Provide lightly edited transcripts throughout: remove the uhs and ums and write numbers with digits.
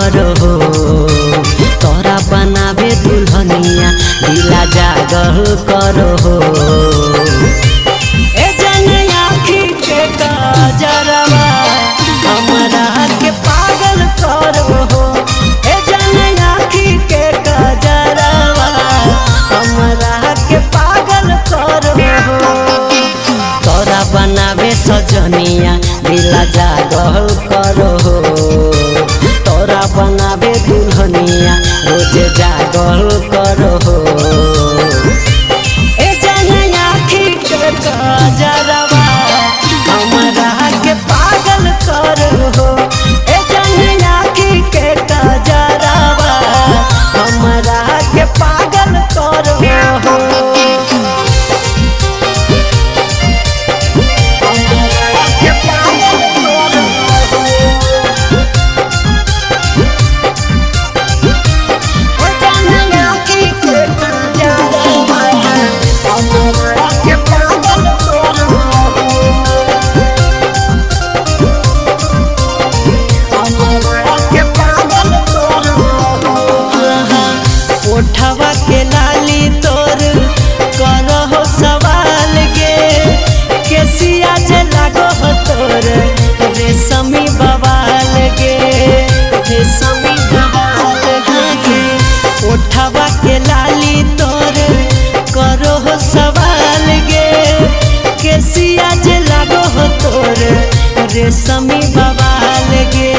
करो हो तोरा बनावे दुल्हनिया दिला जागल करो हो ए जन आँखी के काजरवा हमरा के पागल करो हो ए जन आँखी के काजरवा हमरा के पागल करो हो तोरा बनावे सजनिया दिला जागल करो हो तोरा बनावे दुल्हनिया रोज जागल करो हो ए जन आँखी के काजरवा हमरा के पागल करो हो ए जन आँखी के काजरवा हमरा के पागल करो हो ओठवा के लाली तोर करहो सवाल गे केसिया जे लागो हो तोर रेशमी बवाल गे रेशमी बवाल गे ओठवा के लाली तोर करहो सवाल गे केसिया जे लागो हो तोर रेशमी बवाल गे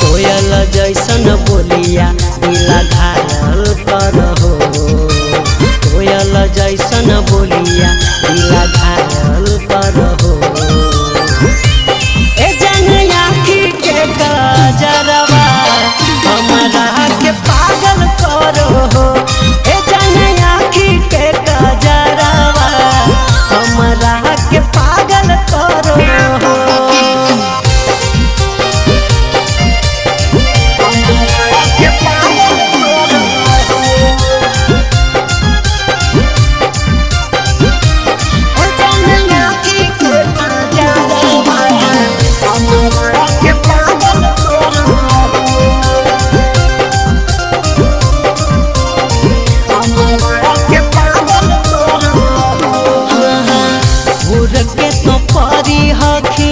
कोयल जैसन बोलिया दिला घायल करहो कोयल जैसन बोलिया दिला घायल करहो ए जन आँखी के काजरवा हमरा के पागल करहो ए जन आँखी के काजरवा हमरा के पागल करहो के तो परी हखी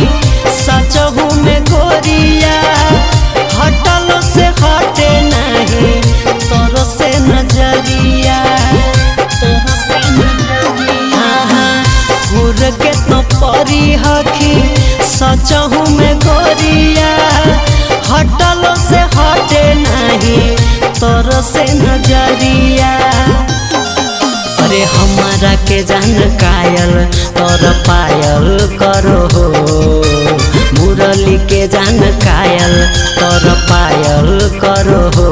सचहू में गोरिया हटल से हटे नहीं तोर से नजरिया तोर से नजरिया घूर के तो परी हखी सचहू में गोरिया हटल से हटे नहीं तोर से नजरिया अरे हमारा के जान कायल तोर पायल करो हो मुरली के जान कायल तोर पायल करो हो